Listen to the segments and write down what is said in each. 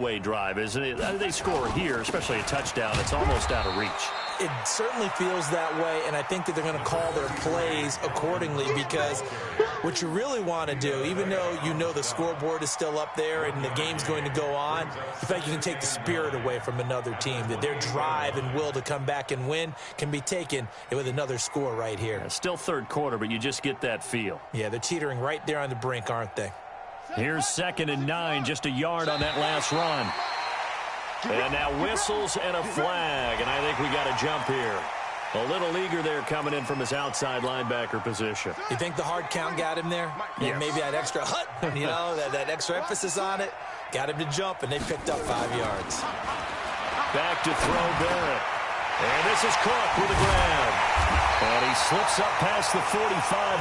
way drive, isn't it? They score here, especially a touchdown. It's almost out of reach. It certainly feels that way, and I think that they're going to call their plays accordingly, because what you really want to do, even though you know the scoreboard is still up there and the game's going to go on, the fact you can take the spirit away from another team, that their drive and will to come back and win can be taken with another score right here. Still third quarter, but you just get that feel. Yeah, they're teetering right there on the brink, aren't they? Here's 2nd and 9, just a yard on that last run. And now whistles and a flag, and I think we got a jump here. A little eager there coming in from his outside linebacker position. You think the hard count got him there? Yes. Maybe that extra that extra emphasis on it got him to jump, and they picked up 5 yards. Back to throw Barrett. And this is Cook with a grab. And he slips up past the 45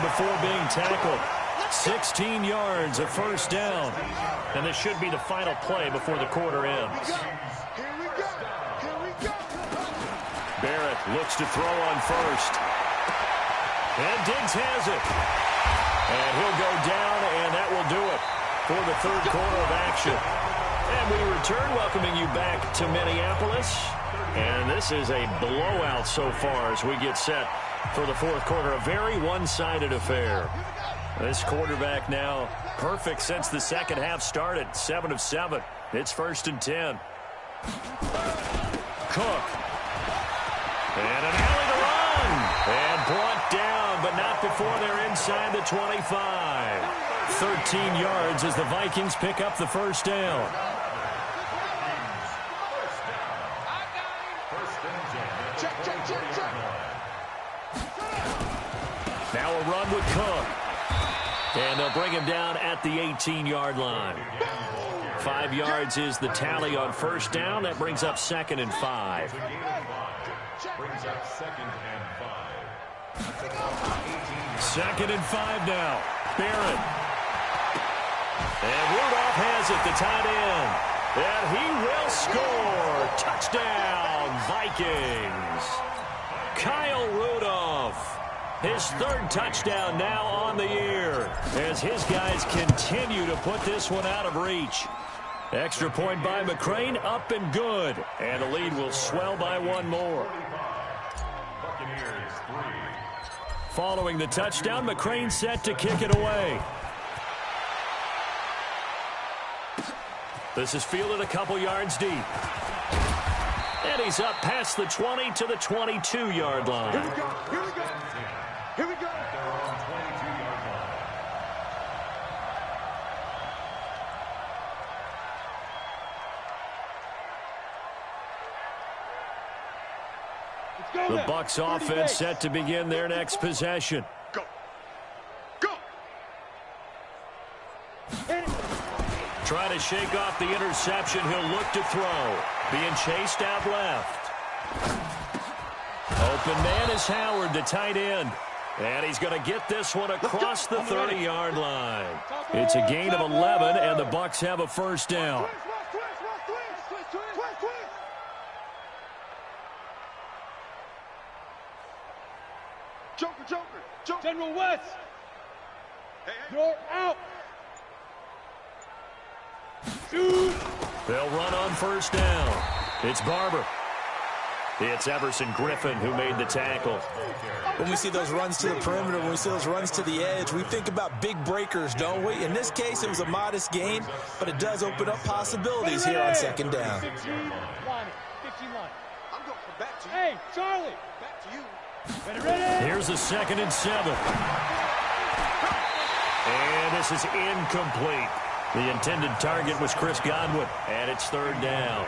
before being tackled. 16 yards, a first down. And this should be the final play before the quarter ends. Barrett looks to throw on first. And Diggs has it. And he'll go down, and that will do it for the third quarter of action. And we return, welcoming you back to Minneapolis. And this is a blowout so far as we get set for the fourth quarter. A very one-sided affair. This quarterback now perfect since the second half started. 7 of 7. It's 1st and 10. Cook. And an alley to run. And brought down, but not before they're inside the 25. 13 yards as the Vikings pick up the first down. Now a run with Cook. And they'll bring him down at the 18-yard line. 5 yards is the tally on first down. That brings up 2nd and 5. Second and 5 now. Barrett. And Rudolph has it, the tight end. And he will score. Touchdown, Vikings. Kyle Rudolph. His 3rd touchdown now on the year as his guys continue to put this one out of reach. Extra point by McCrane, up and good. And the lead will swell by 1 more. Following the touchdown, McCrane set to kick it away. This is fielded a couple yards deep. And he's up past the 20 to the 22-yard line. Here we go. Here we go. Here we go. The Bucs offense set to begin their next possession. Go. Go. Trying to shake off the interception. He'll look to throw. Being chased out left. Open man is Howard, the tight end. And he's going to get this one across the 30-yard line. It's a gain of 11, and the Bucs have a first down. Joker. General West, you're out. Shoot. They'll run on first down. It's Barber. It's Everson Griffin who made the tackle. When we see those runs to the perimeter, when we see those runs to the edge, we think about big breakers, don't we? In this case, it was a modest gain, but it does open up possibilities here on second down. 15 line. I'm going back to you. Hey, Charlie. Back to you. Ready. Here's a 2nd and 7. And this is incomplete. The intended target was Chris Godwin, and it's 3rd down.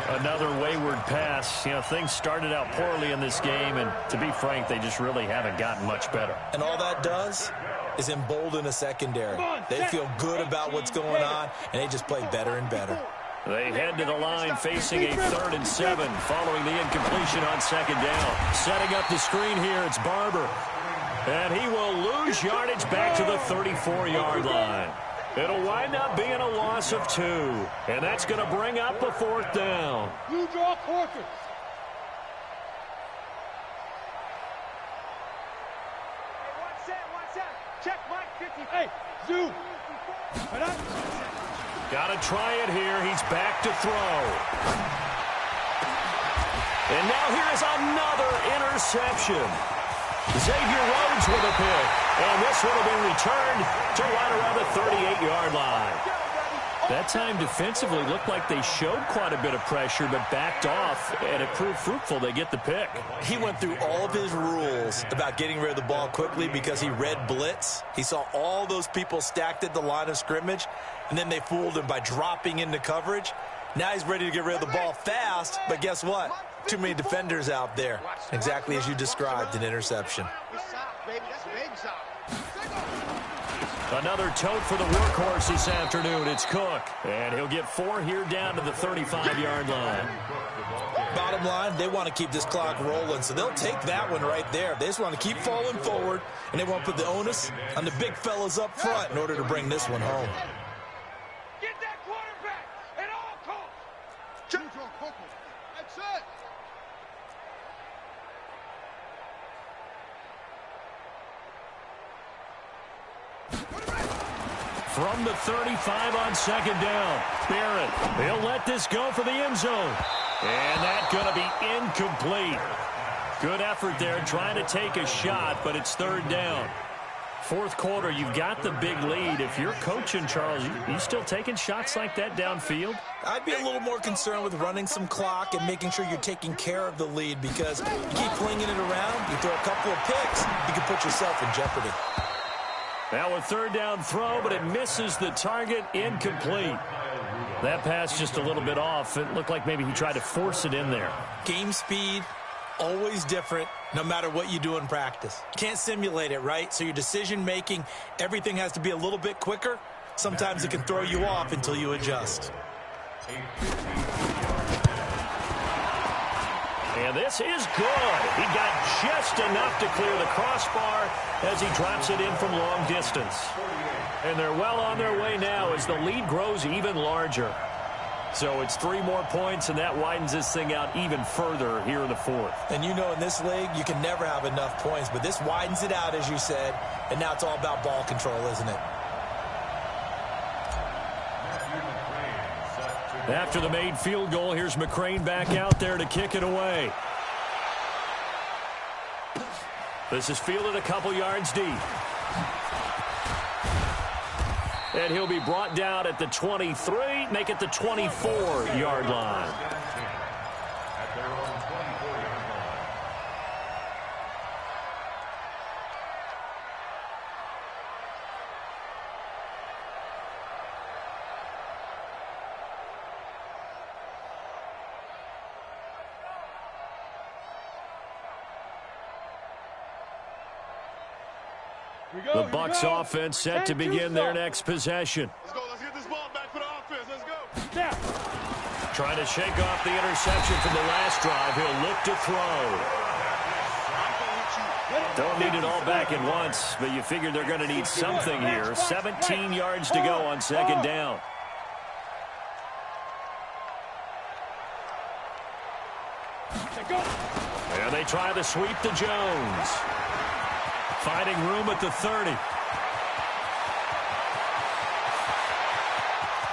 Another wayward pass. You know, things started out poorly in this game, and to be frank, they just really haven't gotten much better. And all that does is embolden a secondary. They feel good about what's going on, and they just play better and better. They head to the line facing a 3rd and 7 following the incompletion on 2nd down. Setting up the screen here, it's Barber. And he will lose yardage back to the 34-yard line. It'll wind up being a loss of 2. And that's going to bring up a 4th down. You draw quarters. Hey, one set. Check Mike 50. Hey, Zoo. Right up. Got to try it here. He's back to throw. And now here's another interception. Xavier Rhodes with a pick. And this one will be returned to right around the 38-yard line. That time defensively looked like they showed quite a bit of pressure but backed off, and it proved fruitful. They get the pick. He went through all of his rules about getting rid of the ball quickly because he read blitz. He saw all those people stacked at the line of scrimmage, and then they fooled him by dropping into coverage. Now he's ready to get rid of the ball fast, but guess what? Too many defenders out there. Exactly as you described, an interception. Another tote for the workhorse this afternoon. It's Cook. And he'll get 4 here down to the 35-yard line. Bottom line, they want to keep this clock rolling, so they'll take that one right there. They just want to keep falling forward, and they want to put the onus on the big fellas up front in order to bring this one home. Get that quarterback at all costs. That's it. From the 35 on second down. Barrett, he'll let this go for the end zone. And that's going to be incomplete. Good effort there trying to take a shot, but it's third down. Fourth quarter, you've got the big lead. If you're coaching, Charles, you still taking shots like that downfield? I'd be a little more concerned with running some clock and making sure you're taking care of the lead, because you keep flinging it around, you throw a couple of picks, you can put yourself in jeopardy. Now a third down throw, but it misses the target, incomplete. That pass just a little bit off. It looked like maybe he tried to force it in there. Game speed, always different, no matter what you do in practice. Can't simulate it, right? So your decision-making, everything has to be a little bit quicker. Sometimes it can throw you off until you adjust. And this is good. He got just enough to clear the crossbar as he drops it in from long distance. And they're well on their way now as the lead grows even larger. So it's 3 more points, and that widens this thing out even further here in the fourth. And you know, in this league, you can never have enough points, but this widens it out, as you said, and now it's all about ball control, isn't it? After the made field goal, here's McCrane back out there to kick it away. This is fielded a couple yards deep. And he'll be brought down at the 23, make it the 24-yard line. The Bucs offense set to begin their next possession. Let's go. Let's get this ball back for the offense. Let's go. Now. Trying to shake off the interception from the last drive. He'll look to throw. Don't need it all back at once, but you figure they're going to need something here. 17 yards to go on second down. And they try to sweep to Jones. Finding room at the 30.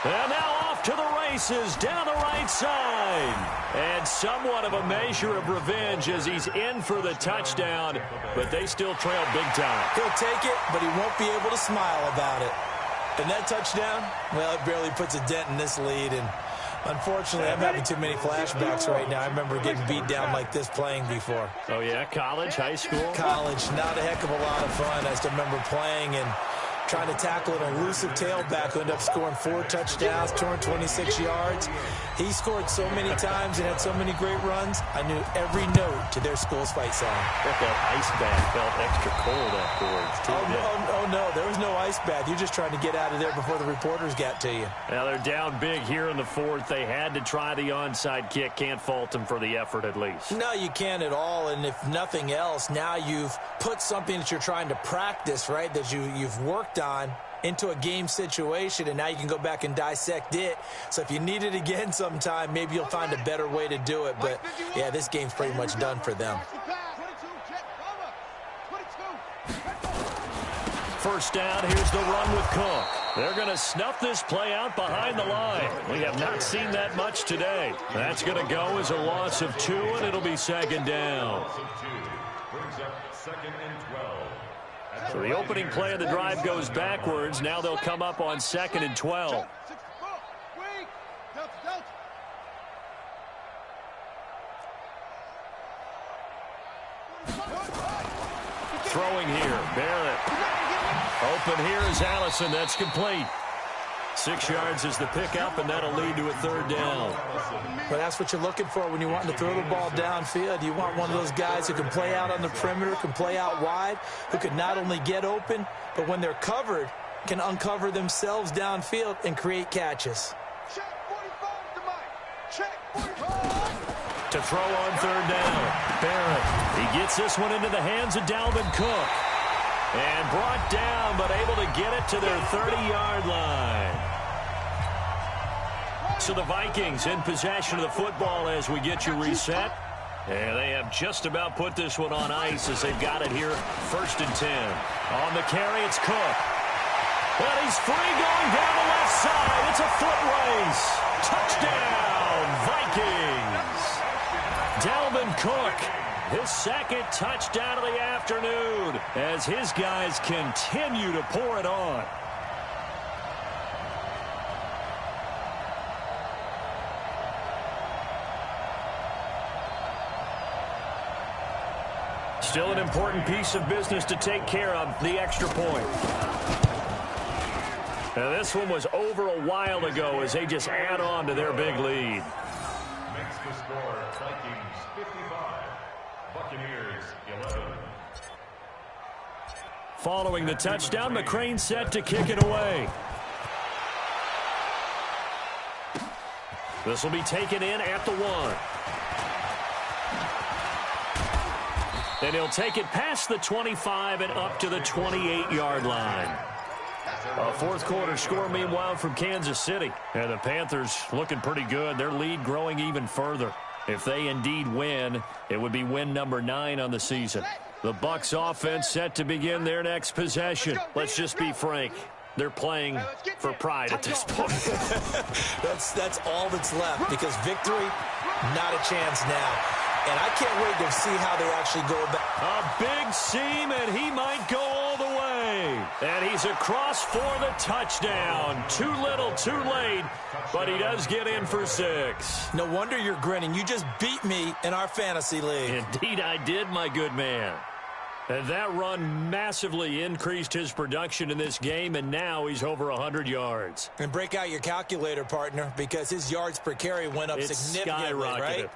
And now off to the races down the right side. And somewhat of a measure of revenge as he's in for the touchdown, but they still trail big time. He'll take it, but he won't be able to smile about it. And that touchdown, well, it barely puts a dent in this lead. And unfortunately, I'm having too many flashbacks right now. I remember getting beat down like this playing before. Oh, yeah? College, high school? College, not a heck of a lot of fun. I still remember playing and trying to tackle an elusive tailback who ended up scoring 4 touchdowns, 226 yards. He scored so many times and had so many great runs, I knew every note to their school's fight song. That ice bath felt extra cold afterwards, too. Oh, no, there was no ice bath. You're just trying to get out of there before the reporters got to you. Now they're down big here in the fourth. They had to try the onside kick. Can't fault them for the effort at least. No, you can't at all. And if nothing else, now you've put something that you're trying to practice, right, that you've worked on into a game situation, and now you can go back and dissect it. So if you need it again sometime, maybe you'll find a better way to do it. But, yeah, this game's pretty much done for them. First down, here's the run with Cook. They're going to snuff this play out behind the line. We have not seen that much today. That's going to go as a loss of 2, and it'll be second down. So the opening play of the drive goes backwards. Now they'll come up on 2nd and 12. Throwing here, Barrett. Open here is Allison. That's complete. 6 yards is the pickup, and that'll lead to a 3rd down. Well, that's what you're looking for when you're wanting to throw the ball downfield. You want one of those guys who can play out on the perimeter, can play out wide, who can not only get open, but when they're covered, can uncover themselves downfield and create catches. Check 45 to Mike. Check 45. To throw on 3rd down, Barrett. He gets this one into the hands of Dalvin Cook. And brought down, but able to get it to their 30-yard line. So the Vikings in possession of the football as we get you reset. And they have just about put this one on ice as they've got it here, 1st and 10. On the carry, it's Cook. And he's free going down the left side. It's a foot race. Touchdown, Vikings. Dalvin Cook, his 2nd touchdown of the afternoon as his guys continue to pour it on. Still an important piece of business to take care of, the extra point. Now this one was over a while ago as they just add on to their big lead. Makes the score Vikings 55, Buccaneers 11. Following the touchdown, McCrane set to kick it away. This will be taken in at the 1. And he'll take it past the 25 and up to the 28-yard line. A 4th quarter score, meanwhile, from Kansas City. And the Panthers looking pretty good. Their lead growing even further. If they indeed win, it would be win number 9 on the season. The Bucs offense set to begin their next possession. Let's just be frank. They're playing for pride at this point. That's all that's left, because victory, not a chance now. And I can't wait to see how they actually go about. A big seam, and he might go all the way. And he's across for the touchdown. Too little, too late, but he does get in for 6. No wonder you're grinning. You just beat me in our fantasy league. Indeed I did, my good man. And that run massively increased his production in this game, and now he's over 100 yards. And break out your calculator, partner, because his yards per carry went up significantly, right?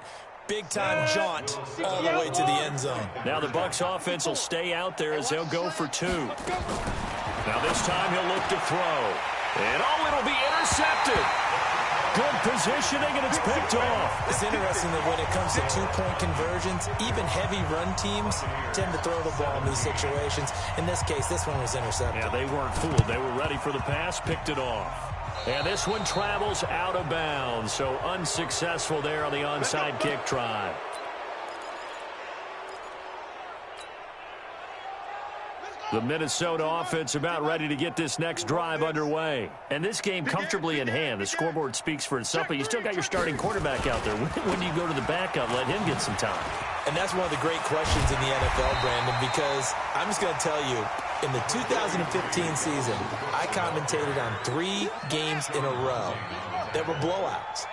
Big-time jaunt all the way to the end zone. Now the Bucs offense will stay out there as they'll go for 2. Now this time he'll look to throw. And it'll be intercepted. Good positioning, and it's picked off. It's interesting that when it comes to 2-point conversions, even heavy run teams tend to throw the ball in these situations. In this case, this one was intercepted. Yeah, they weren't fooled. They were ready for the pass, picked it off. And this one travels out of bounds, so unsuccessful there on the onside kick try. The Minnesota offense about ready to get this next drive underway. And this game comfortably in hand. The scoreboard speaks for itself, but you still got your starting quarterback out there. When do you go to the backup, let him get some time? And that's one of the great questions in the NFL, Brandon, because I'm just going to tell you, in the 2015 season, I commentated on 3 games in a row that were blowouts.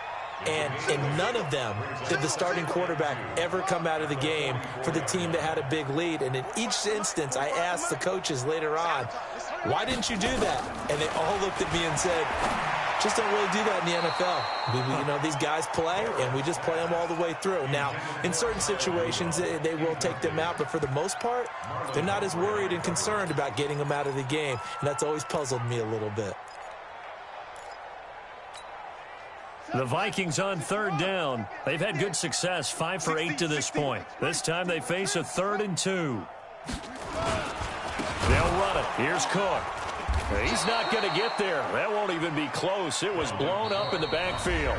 And in none of them did the starting quarterback ever come out of the game for the team that had a big lead. And in each instance, I asked the coaches later on, why didn't you do that? And they all looked at me and said, just don't really do that in the NFL. These guys play, and we just play them all the way through. Now, in certain situations, they will take them out, but for the most part, they're not as worried and concerned about getting them out of the game. And that's always puzzled me a little bit. The Vikings on 3rd down. They've had good success, 5 for 8 to this point. This time they face a 3rd and 2. They'll run it. Here's Cook. He's not going to get there. That won't even be close. It was blown up in the backfield.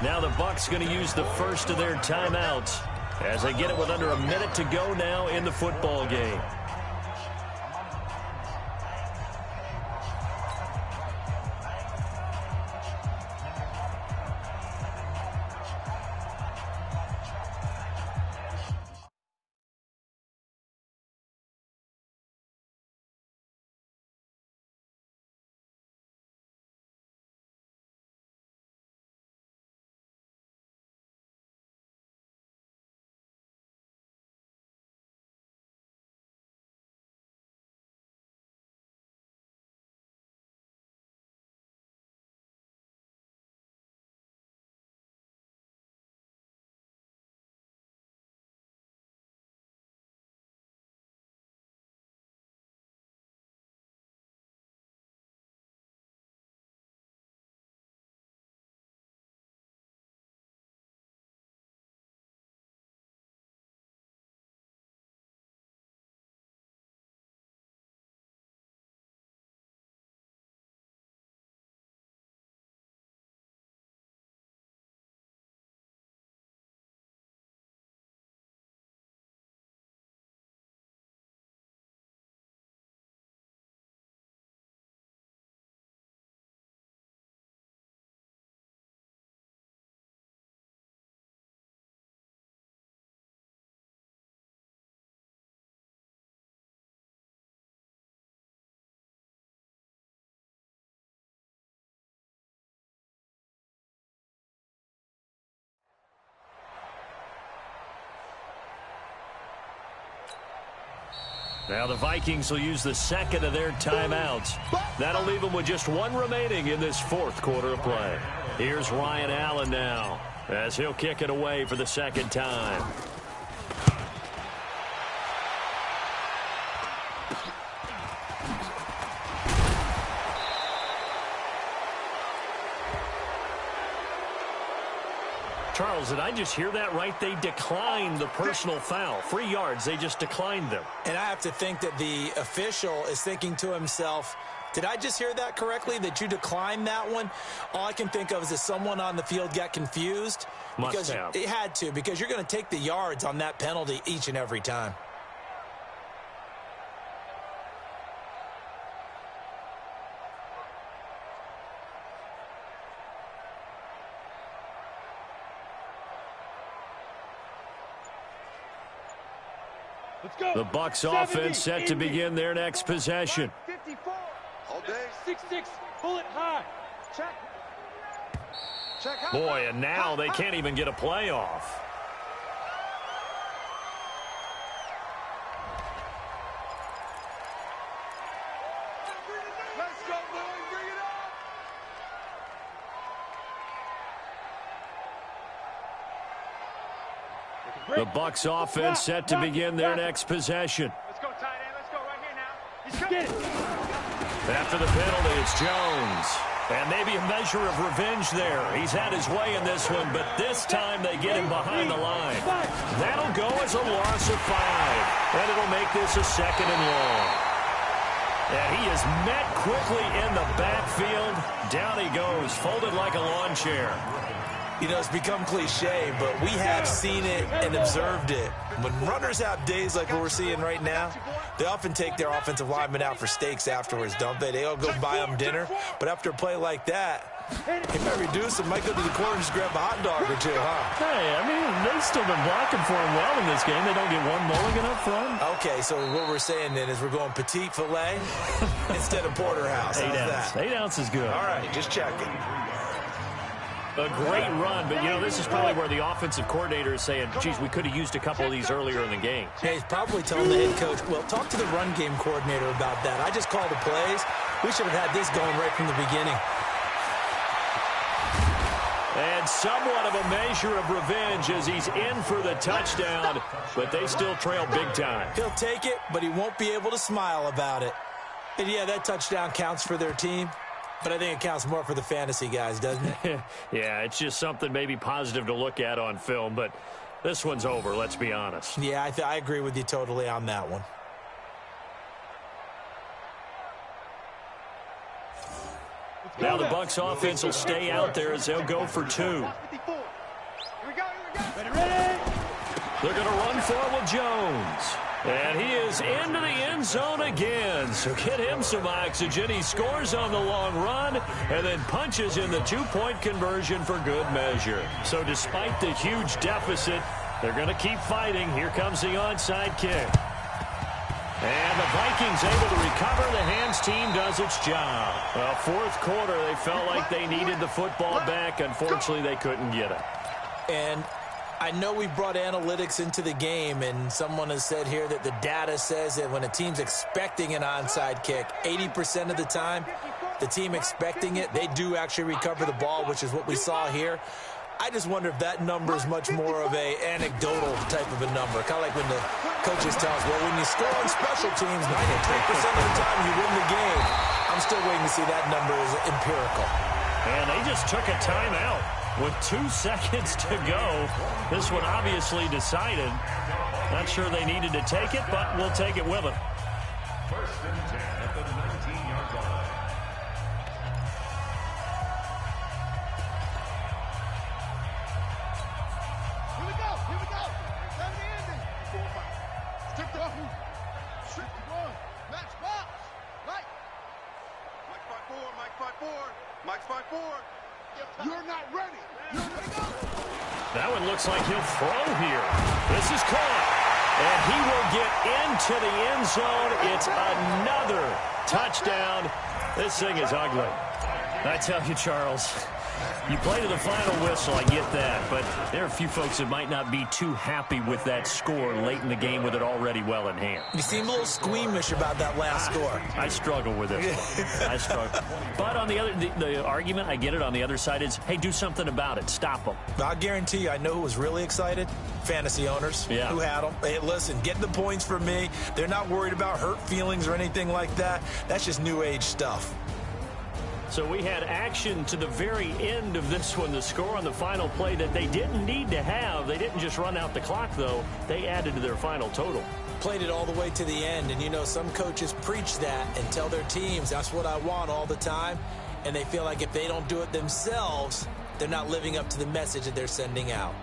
Now the Bucs going to use the first of their timeouts as they get it with under a minute to go now in the football game. Now the Vikings will use the second of their timeouts. That'll leave them with just one remaining in this fourth quarter of play. Here's Ryan Allen now as he'll kick it away for the second time. Charles, did I just hear that right? They declined the personal foul. 3 yards, they just declined them. And I have to think that the official is thinking to himself, did I just hear that correctly, that you declined that one? All I can think of is that someone on the field got confused. Must have. It had to, because you're going to take the yards on that penalty each and every time. The Bucs offense set to begin their next possession. 54. All day. 6-6. Pull it high. Check. Check. Boy, and now they can't even get a play off. Let's go, boys. Bring it on. The Bucs offense set to begin their next possession. Let's go, tight end. Let's go right here now. Let's get it. After the penalty, it's Jones. And maybe a measure of revenge there. He's had his way in this one, but this time they get him behind the line. That'll go as a loss of 5. And it'll make this a 2nd and long. And he is met quickly in the backfield. Down he goes, folded like a lawn chair. You know, it's become cliche, but we have seen it and observed it. When runners have days like what we're seeing right now, they often take their offensive linemen out for steaks afterwards, don't they? They all go buy them dinner. But after a play like that, he might reduce them, might go to the corner and just grab a hot dog or two, huh? Hey, I mean, they've still been blocking for him well in this game. They don't get one mulligan up front. Okay, so what we're saying then is we're going petite filet instead of porterhouse. 8 How's ounce. that? 8 ounce is good. All right, just checking. A great run, but, you know, this is probably where the offensive coordinator is saying, geez, we could have used a couple of these earlier in the game. Yeah, he's probably telling the head coach, well, talk to the run game coordinator about that. I just called the plays. We should have had this going right from the beginning. And somewhat of a measure of revenge as he's in for the touchdown, but they still trail big time. He'll take it, but he won't be able to smile about it. And, yeah, that touchdown counts for their team. But I think it counts more for the fantasy guys, doesn't it? Yeah, it's just something maybe positive to look at on film, but this one's over, let's be honest. Yeah, I agree with you totally on that one. Now the Bucs offense will stay out there as they'll go for 2. Here we go. Ready. They're going to run for it with Jones. And he is into the end zone again. So get him some oxygen. He scores on the long run and then punches in the 2-point conversion for good measure. So despite the huge deficit, they're going to keep fighting. Here comes the onside kick. And the Vikings able to recover. The hands team does its job. Well, fourth quarter, they felt like they needed the football back. Unfortunately, they couldn't get it. And I know we brought analytics into the game, and someone has said here that the data says that when a team's expecting an onside kick, 80% of the time, the team expecting it, they do actually recover the ball, which is what we saw here. I just wonder if that number is much more of a anecdotal type of a number. Kind of like when the coaches tell us, well, when you score on special teams, 93% of the time you win the game. I'm still waiting to see that number as empirical. And they just took a timeout with 2 seconds to go. This one obviously decided. Not sure they needed to take it, but we'll take it with them. 1st and 10 at the 19-yard line. Here we go. Time to end it. Stick to one. Strict to one. Match box. Mike. Mike's 5-4. You're not ready. You're ready to go. That one looks like he'll throw here. This is caught. And he will get into the end zone. It's another touchdown. This thing is ugly. I tell you, Charles, You play to the final whistle, I get that, but there are a few folks that might not be too happy with that score late in the game with it already well in hand. You seem a little squeamish about that last score. I struggle with it. I struggle. But on the argument, I get it, on the other side is, hey, do something about it. Stop them. I'll guarantee you, I know who was really excited. Fantasy owners who had them. Hey, listen, get the points for me. They're not worried about hurt feelings or anything like that. That's just new age stuff. So we had action to the very end of this one. The score on the final play that they didn't need to have. They didn't just run out the clock, though. They added to their final total. Played it all the way to the end. And, you know, some coaches preach that and tell their teams, that's what I want all the time. And they feel like if they don't do it themselves, they're not living up to the message that they're sending out.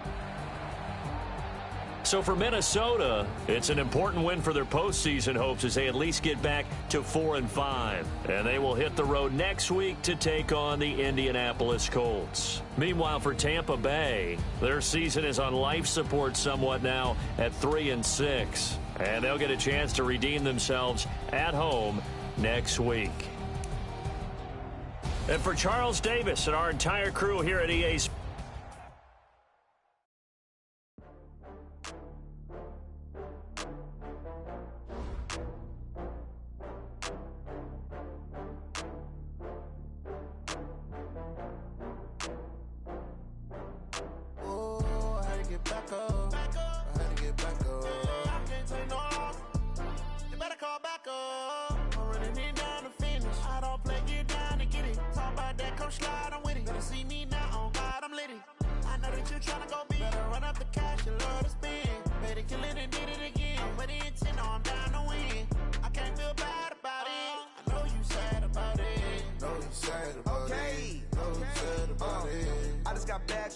So for Minnesota, it's an important win for their postseason hopes as they at least get back to 4-5. And they will hit the road next week to take on the Indianapolis Colts. Meanwhile, for Tampa Bay, their season is on life support somewhat now at 3-6. And they'll get a chance to redeem themselves at home next week. And for Charles Davis and our entire crew here at EA Sports,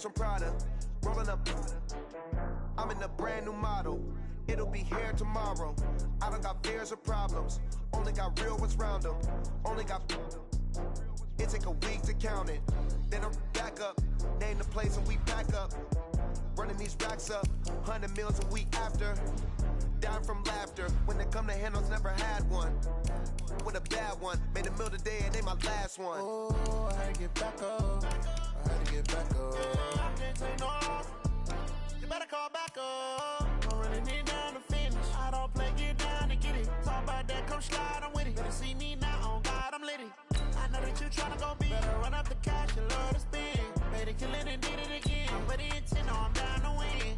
from Prada, rolling up. I'm in a brand new model. It'll be here tomorrow. I don't got fears or problems. Only got real ones round them. Only got. It take a week to count it. Then I'm back up. Name the place and we pack up. Running these racks up. 100 meals a week after. Down from laughter. When they come to handles, never had one. With a bad one. Made a meal today and they my last one. Oh, I had to get back up. I had to get back up. I can't take no off. You better call back up. I'm running it down to finish. I don't play, get down to get it. Talk about that, come slide, I'm with it. Better see me now, on God, I'm litty. I know that you tryna go big. Better run up the cash, you love to spend. Better kill it and did it again. But the intent, no, I'm down to win.